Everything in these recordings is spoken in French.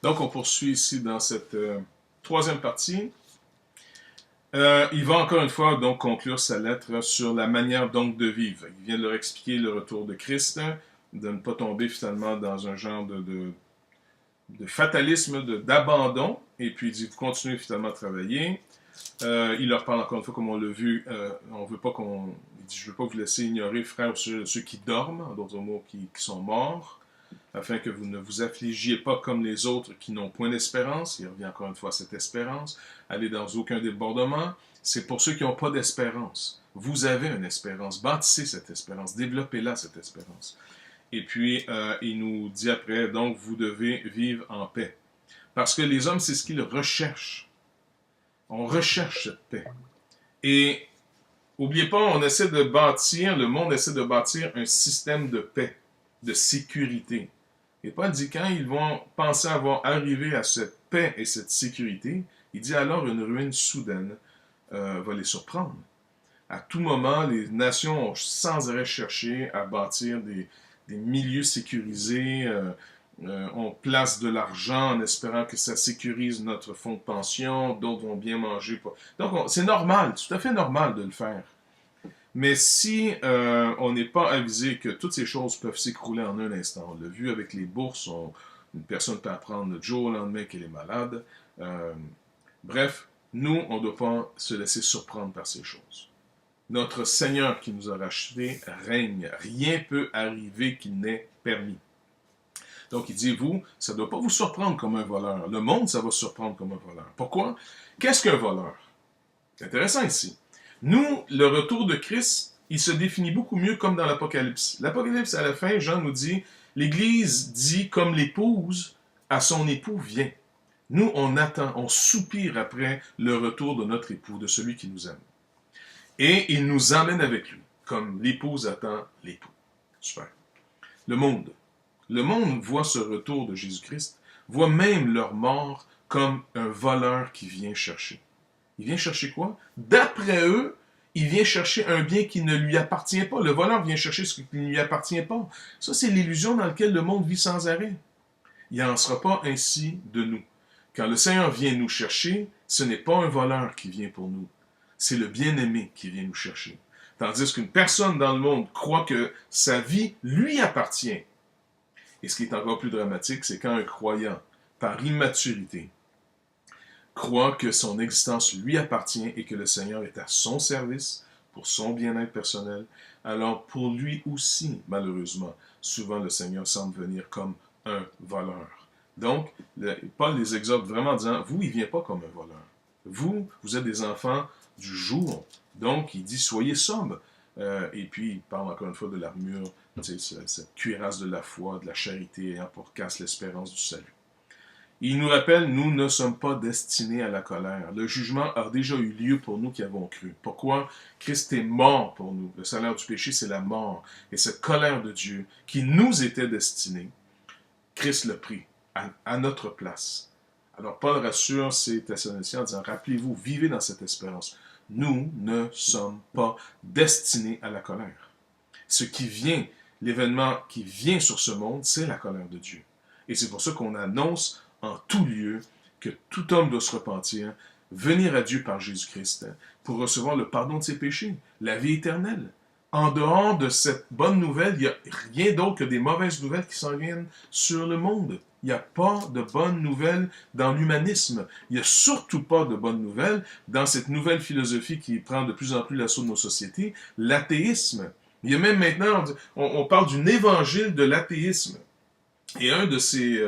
Donc, on poursuit ici dans cette troisième partie. Il va encore une fois donc conclure sa lettre sur la manière donc de vivre. Il vient de leur expliquer le retour de Christ, de ne pas tomber finalement dans un genre de fatalisme, d'abandon, et puis il dit, vous continuez finalement à travailler. Il leur parle encore une fois, comme on l'a vu, on veut pas qu'on... Il dit, je ne veux pas vous laisser ignorer, frères, ceux qui dorment, en d'autres mots, qui sont morts, afin que vous ne vous affligiez pas comme les autres qui n'ont point d'espérance. Il revient encore une fois à cette espérance. Allez dans aucun débordement. C'est pour ceux qui n'ont pas d'espérance. Vous avez une espérance. Bâtissez cette espérance. Développez-la, cette espérance. Et puis, il nous dit après, donc, vous devez vivre en paix. Parce que les hommes, c'est ce qu'ils recherchent. On recherche cette paix. Et, n'oubliez pas, on essaie de bâtir, le monde essaie de bâtir un système de paix, de sécurité. Et Paul dit, quand ils vont penser avoir arrivé à cette paix et cette sécurité, il dit alors une ruine soudaine va les surprendre. À tout moment, les nations ont sans arrêt cherché à bâtir des milieux sécurisés. On place de l'argent en espérant que ça sécurise notre fonds de pension. D'autres vont bien manger. Donc, c'est normal, tout à fait normal de le faire. Mais si on n'est pas avisé que toutes ces choses peuvent s'écrouler en un instant, on l'a vu avec les bourses, une personne peut apprendre le jour au lendemain qu'elle est malade. Bref, nous, on ne doit pas se laisser surprendre par ces choses. Notre Seigneur qui nous a rachetés règne. Rien peut arriver qui n'est permis. Donc il dit, vous, ça ne doit pas vous surprendre comme un voleur. Le monde, ça va surprendre comme un voleur. Pourquoi? Qu'est-ce qu'un voleur? C'est intéressant ici. Nous, le retour de Christ, il se définit beaucoup mieux comme dans l'Apocalypse. L'Apocalypse, à la fin, Jean nous dit, l'Église dit comme l'épouse à son époux vient. Nous, on attend, on soupire après le retour de notre époux, de celui qui nous aime. Et il nous emmène avec lui, comme l'épouse attend l'époux. Super. Le monde. Le monde voit ce retour de Jésus-Christ, voit même leur mort comme un voleur qui vient chercher. Il vient chercher quoi? D'après eux, il vient chercher un bien qui ne lui appartient pas. Le voleur vient chercher ce qui ne lui appartient pas. Ça, c'est l'illusion dans laquelle le monde vit sans arrêt. Il n'en sera pas ainsi de nous. Quand le Seigneur vient nous chercher, ce n'est pas un voleur qui vient pour nous. C'est le bien-aimé qui vient nous chercher. Tandis qu'une personne dans le monde croit que sa vie lui appartient. Et ce qui est encore plus dramatique, c'est quand un croyant, par immaturité, croit que son existence lui appartient et que le Seigneur est à son service pour son bien-être personnel, alors pour lui aussi, malheureusement, souvent le Seigneur semble venir comme un voleur. Donc, Paul les exhorte vraiment en disant, vous, il ne vient pas comme un voleur. Vous êtes des enfants du jour. Donc, il dit, soyez sobres. Et puis, il parle encore une fois de l'armure, cette cuirasse de la foi, de la charité, ayant pour casse l'espérance du salut. Il nous rappelle, nous ne sommes pas destinés à la colère. Le jugement a déjà eu lieu pour nous qui avons cru. Pourquoi? Christ est mort pour nous. Le salaire du péché, c'est la mort. Et cette colère de Dieu qui nous était destinée, Christ l'a pris à notre place. Alors Paul rassure ses Thessaloniciens en disant, rappelez-vous, vivez dans cette espérance. Nous ne sommes pas destinés à la colère. Ce qui vient, l'événement qui vient sur ce monde, c'est la colère de Dieu. Et c'est pour ça qu'on annonce en tout lieu que tout homme doit se repentir, venir à Dieu par Jésus-Christ pour recevoir le pardon de ses péchés, la vie éternelle. En dehors de cette bonne nouvelle, il n'y a rien d'autre que des mauvaises nouvelles qui s'en viennent sur le monde. Il n'y a pas de bonnes nouvelles dans l'humanisme. Il n'y a surtout pas de bonnes nouvelles dans cette nouvelle philosophie qui prend de plus en plus l'assaut de nos sociétés, l'athéisme. Il y a même maintenant, on parle d'un évangile de l'athéisme. Et un de ces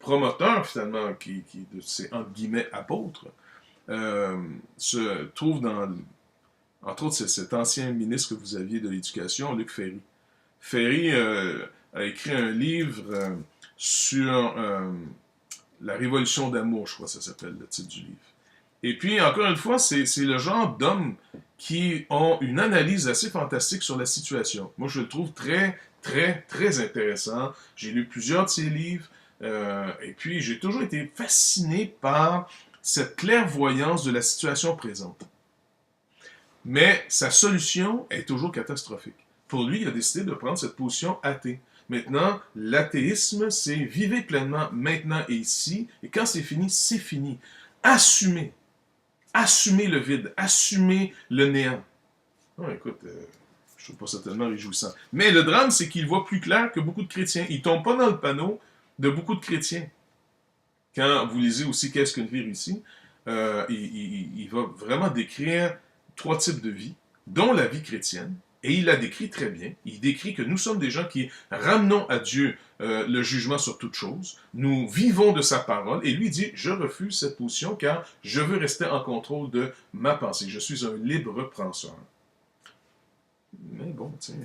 promoteurs, finalement, de ces, entre guillemets, apôtres, se trouve dans, entre autres, c'est cet ancien ministre que vous aviez de l'Éducation, Luc Ferry. Ferry a écrit un livre sur la Révolution d'amour, je crois que ça s'appelle le titre du livre. Et puis, encore une fois, c'est le genre d'hommes qui ont une analyse assez fantastique sur la situation. Moi, je le trouve très, très, très intéressant. J'ai lu plusieurs de ses livres, et puis j'ai toujours été fasciné par cette clairvoyance de la situation présente. Mais sa solution est toujours catastrophique. Pour lui, il a décidé de prendre cette position athée. Maintenant, l'athéisme, c'est vivez pleinement maintenant et ici, et quand c'est fini, c'est fini. Assumez. Assumez le vide. Assumez le néant. Oh, écoute, je trouve pas ça tellement réjouissant. Mais le drame, c'est qu'il voit plus clair que beaucoup de chrétiens. Il tombe pas dans le panneau de beaucoup de chrétiens. Quand vous lisez aussi Qu'est-ce qu'une vie réussie, il va vraiment décrire 3 types de vie, dont la vie chrétienne, et il la décrit très bien. Il décrit que nous sommes des gens qui ramenons à Dieu le jugement sur toute chose. Nous vivons de sa parole, et lui dit, je refuse cette position car je veux rester en contrôle de ma pensée. Je suis un libre penseur. Mais bon, tiens,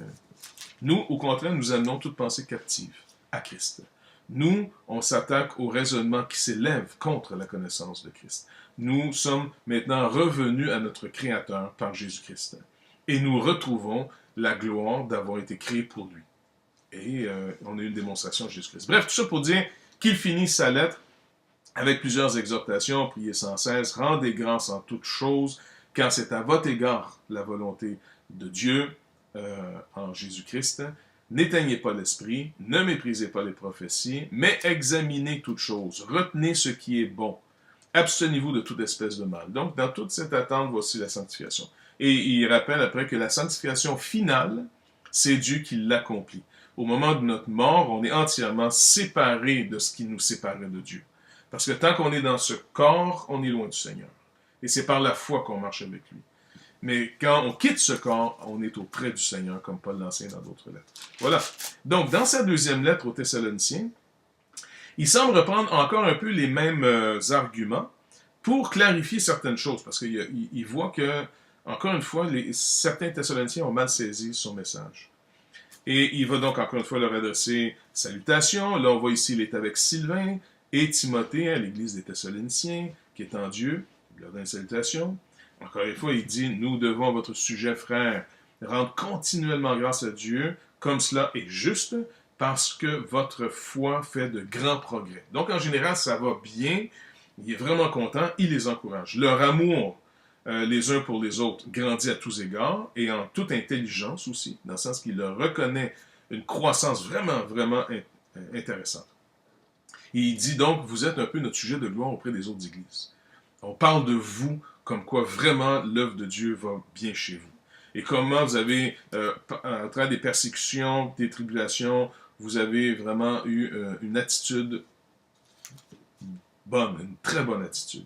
nous, au contraire, nous amenons toute pensée captive à Christ. Nous, on s'attaque au raisonnement qui s'élève contre la connaissance de Christ. Nous sommes maintenant revenus à notre Créateur par Jésus-Christ. Et nous retrouvons la gloire d'avoir été créés pour lui. Et on a eu une démonstration de Jésus-Christ. Bref, tout ça pour dire qu'il finit sa lettre avec plusieurs exhortations, priez sans cesse, rendez grâce en toutes choses, car c'est à votre égard la volonté de Dieu en Jésus-Christ. N'éteignez pas l'esprit, ne méprisez pas les prophéties, mais examinez toutes choses, retenez ce qui est bon. Abstenez-vous de toute espèce de mal. Donc, dans toute cette attente, voici la sanctification. Et il rappelle après que la sanctification finale, c'est Dieu qui l'accomplit. Au moment de notre mort, on est entièrement séparé de ce qui nous séparait de Dieu. Parce que tant qu'on est dans ce corps, on est loin du Seigneur. Et c'est par la foi qu'on marche avec lui. Mais quand on quitte ce corps, on est auprès du Seigneur, comme Paul l'enseigne dans d'autres lettres. Voilà. Donc, dans sa deuxième lettre aux Thessaloniciens, il semble reprendre encore un peu les mêmes arguments pour clarifier certaines choses, parce qu'il voit que, encore une fois, certains Thessaloniciens ont mal saisi son message. Et il va donc encore une fois leur adresser salutations. Là, on voit ici, il est avec Sylvain et Timothée à l'église des Thessaloniciens, qui est en Dieu. Il leur donne salutations. Encore une fois, il dit, nous devons à votre sujet, frère, rendre continuellement grâce à Dieu, comme cela est juste, parce que votre foi fait de grands progrès. Donc, en général, ça va bien. Il est vraiment content. Il les encourage. Leur amour, les uns pour les autres, grandit à tous égards, et en toute intelligence aussi, dans le sens qu'il leur reconnaît une croissance vraiment, vraiment intéressante. Et il dit donc, vous êtes un peu notre sujet de gloire auprès des autres églises. On parle de vous comme quoi vraiment l'œuvre de Dieu va bien chez vous. Et comment vous avez, à travers des persécutions, des tribulations, vous avez vraiment eu une attitude bonne, une très bonne attitude.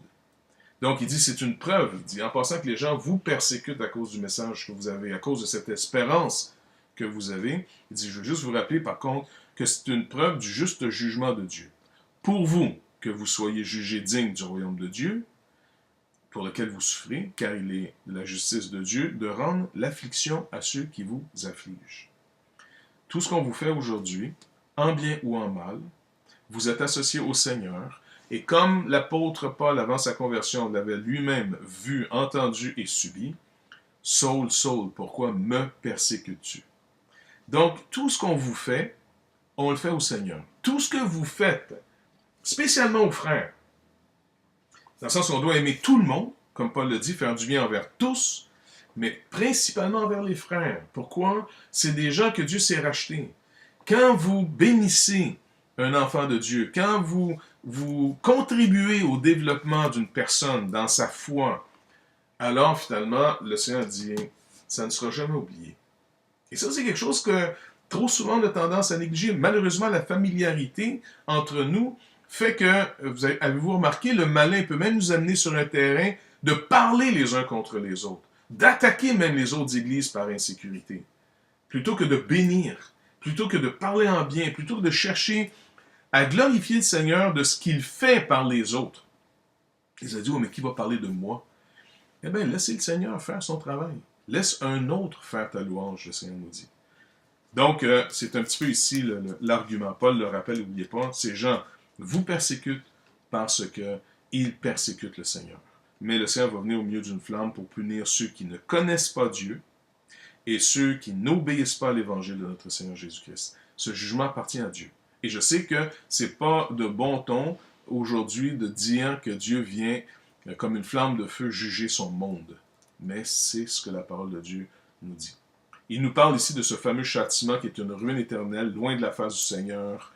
Donc il dit, c'est une preuve, il dit, en passant que les gens vous persécutent à cause du message que vous avez, à cause de cette espérance que vous avez, il dit, je veux juste vous rappeler par contre que c'est une preuve du juste jugement de Dieu. Pour vous, que vous soyez jugés dignes du royaume de Dieu, pour lequel vous souffrez, car il est de la justice de Dieu de rendre l'affliction à ceux qui vous affligent. Tout ce qu'on vous fait aujourd'hui, en bien ou en mal, vous êtes associés au Seigneur, et comme l'apôtre Paul, avant sa conversion, l'avait lui-même vu, entendu et subi, « Saul, Saul, pourquoi me persécutes-tu? » Donc, tout ce qu'on vous fait, on le fait au Seigneur. Tout ce que vous faites, spécialement aux frères, dans le sens où on doit aimer tout le monde, comme Paul le dit, faire du bien envers tous, mais principalement envers les frères. Pourquoi? C'est des gens que Dieu s'est rachetés. Quand vous bénissez un enfant de Dieu, quand vous contribuez au développement d'une personne dans sa foi, alors finalement, le Seigneur dit, ça ne sera jamais oublié. Et ça, c'est quelque chose que trop souvent on a tendance à négliger. Malheureusement, la familiarité entre nous fait que, avez-vous remarqué, le malin peut même nous amener sur un terrain de parler les uns contre les autres, d'attaquer même les autres églises par insécurité, plutôt que de bénir, plutôt que de parler en bien, plutôt que de chercher à glorifier le Seigneur de ce qu'il fait par les autres. Ils ont dit, oh, mais qui va parler de moi? Eh bien, laissez le Seigneur faire son travail. Laisse un autre faire ta louange, le Seigneur nous dit. Donc, c'est un petit peu ici l'argument. Paul le rappelle, n'oubliez pas, ces gens vous persécutent parce qu'ils persécutent le Seigneur. Mais le Seigneur va venir au milieu d'une flamme pour punir ceux qui ne connaissent pas Dieu et ceux qui n'obéissent pas à l'évangile de notre Seigneur Jésus-Christ. Ce jugement appartient à Dieu. Et je sais que c'est pas de bon ton aujourd'hui de dire que Dieu vient comme une flamme de feu juger son monde. Mais c'est ce que la parole de Dieu nous dit. Il nous parle ici de ce fameux châtiment qui est une ruine éternelle, loin de la face du Seigneur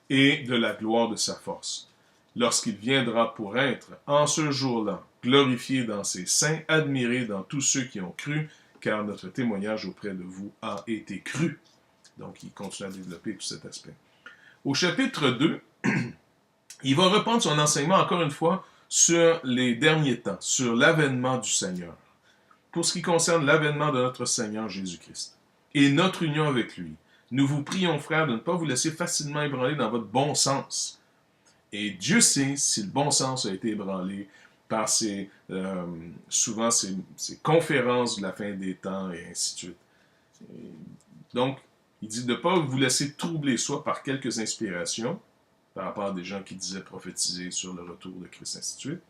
et de la gloire de sa force. Lorsqu'il viendra pour être, en ce jour-là, glorifié dans ses saints, admiré dans tous ceux qui ont cru, car notre témoignage auprès de vous a été cru. Donc, il continue à développer tout cet aspect. Au chapitre 2, il va reprendre son enseignement encore une fois sur les derniers temps, sur l'avènement du Seigneur. Pour ce qui concerne l'avènement de notre Seigneur Jésus-Christ et notre union avec lui, nous vous prions, frères, de ne pas vous laisser facilement ébranler dans votre bon sens. Et Dieu sait si le bon sens a été ébranlé par souvent ces conférences de la fin des temps et ainsi de suite. Donc, il dit de ne pas vous laisser troubler soit par quelques inspirations, par rapport à des gens qui disaient prophétiser sur le retour de Christ, ainsi de suite,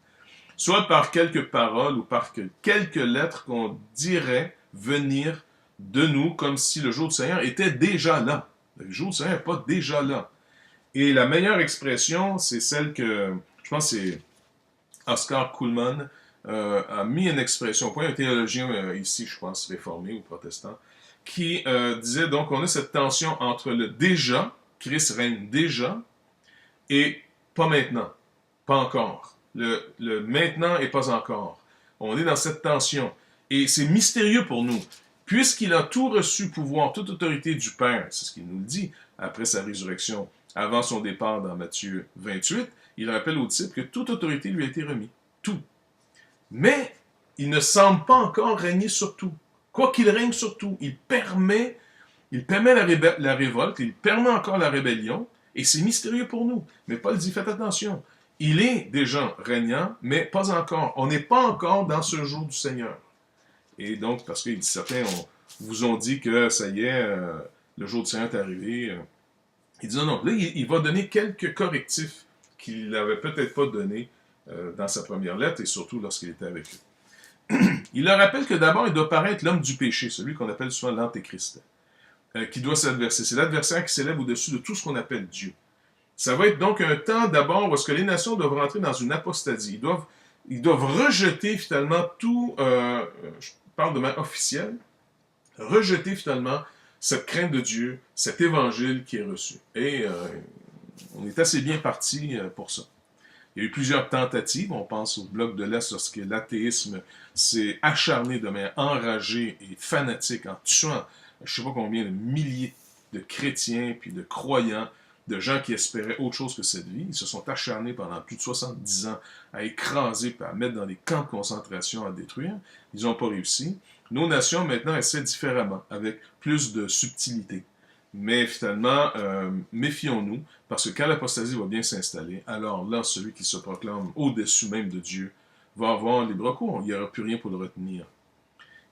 soit par quelques paroles ou par quelques lettres qu'on dirait venir de nous comme si le jour du Seigneur était déjà là. Le jour du Seigneur n'est pas déjà là. Et la meilleure expression, c'est celle que, je pense que c'est Oscar Cullmann a mis une expression au point, un théologien ici, je pense, réformé ou protestant, qui disait donc on a cette tension entre le déjà, Christ règne déjà, et pas maintenant, pas encore. Le maintenant et pas encore. On est dans cette tension. Et c'est mystérieux pour nous. Puisqu'il a tout reçu pouvoir, toute autorité du Père, c'est ce qu'il nous le dit après sa résurrection, avant son départ dans Matthieu 28, il rappelle aux disciples que toute autorité lui a été remise. Tout. Mais il ne semble pas encore régner sur tout. Quoi qu'il règne sur tout, il permet la révolte, il permet encore la rébellion, et c'est mystérieux pour nous. Mais Paul dit, faites attention. Il est déjà régnant, mais pas encore. On n'est pas encore dans ce jour du Seigneur. Et donc, parce que certains vous ont dit que ça y est, le jour du Seigneur est arrivé. Il dit non. Là, il va donner quelques correctifs qu'il n'avait peut-être pas donnés dans sa première lettre, et surtout lorsqu'il était avec eux. Il leur rappelle que d'abord, il doit paraître l'homme du péché, celui qu'on appelle souvent l'antéchrist, qui doit s'adverser. C'est l'adversaire qui s'élève au-dessus de tout ce qu'on appelle Dieu. Ça va être donc un temps d'abord où est-ce que les nations doivent rentrer dans une apostasie. Ils doivent rejeter finalement tout, je parle de manière officielle, rejeter finalement cette crainte de Dieu, cet évangile qui est reçu. Et on est assez bien parti pour ça. Il y a eu plusieurs tentatives. On pense au bloc de l'Est lorsque l'athéisme s'est acharné de manière enragée et fanatique en tuant je ne sais pas combien de milliers de chrétiens puis de croyants, de gens qui espéraient autre chose que cette vie. Ils se sont acharnés pendant plus de 70 ans à écraser, à mettre dans des camps de concentration, à détruire. Ils n'ont pas réussi. Nos nations, maintenant, essaient différemment, avec plus de subtilité. Mais finalement, méfions-nous, parce que quand l'apostasie va bien s'installer, alors là, celui qui se proclame au-dessus même de Dieu va avoir libre cours. Il n'y aura plus rien pour le retenir.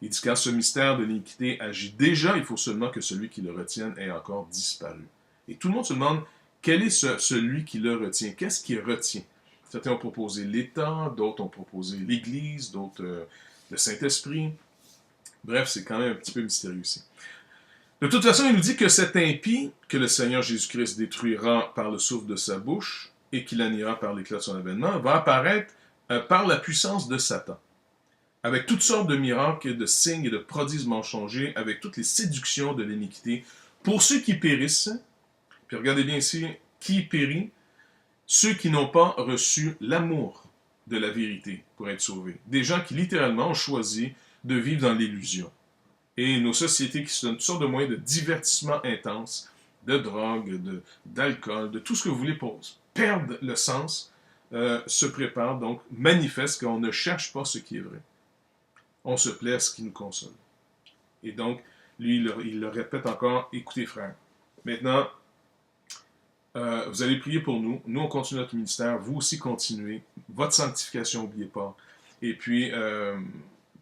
Il dit quand ce mystère de l'iniquité agit déjà, il faut seulement que celui qui le retienne ait encore disparu. Et tout le monde se demande, quel est celui qui le retient? Qu'est-ce qui retient? Certains ont proposé l'État, d'autres ont proposé l'Église, d'autres le Saint-Esprit. Bref, c'est quand même un petit peu mystérieux ici. De toute façon, il nous dit que cet impie, que le Seigneur Jésus-Christ détruira par le souffle de sa bouche et qu'il anniera par l'éclat de son avènement, va apparaître par la puissance de Satan, avec toutes sortes de miracles, de signes et de prodiges mensongers, avec toutes les séductions de l'iniquité, pour ceux qui périssent. Puis regardez bien ici, qui périt? Ceux qui n'ont pas reçu l'amour de la vérité pour être sauvés. Des gens qui littéralement ont choisi de vivre dans l'illusion. Et nos sociétés qui se donnent toutes sortes de moyens de divertissement intense, de drogue, d'alcool, de tout ce que vous voulez pour perdre le sens, se préparent, donc manifestent qu'on ne cherche pas ce qui est vrai. On se plaît à ce qui nous console. Et donc, lui, il le répète encore, écoutez frères, maintenant, vous allez prier pour nous, nous on continue notre ministère, vous aussi continuez, votre sanctification, n'oubliez pas, et puis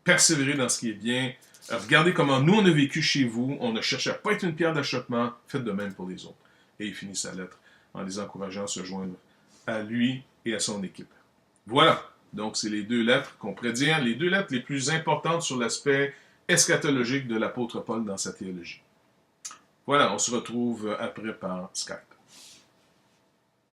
persévérez dans ce qui est bien, regardez comment nous on a vécu chez vous, on ne cherche à pas être une pierre d'achoppement, faites de même pour les autres. Et il finit sa lettre en les encourageant à se joindre à lui et à son équipe. Voilà, donc c'est les deux lettres qu'on pourrait dire, les deux lettres les plus importantes sur l'aspect eschatologique de l'apôtre Paul dans sa théologie. Voilà, on se retrouve après par Skype.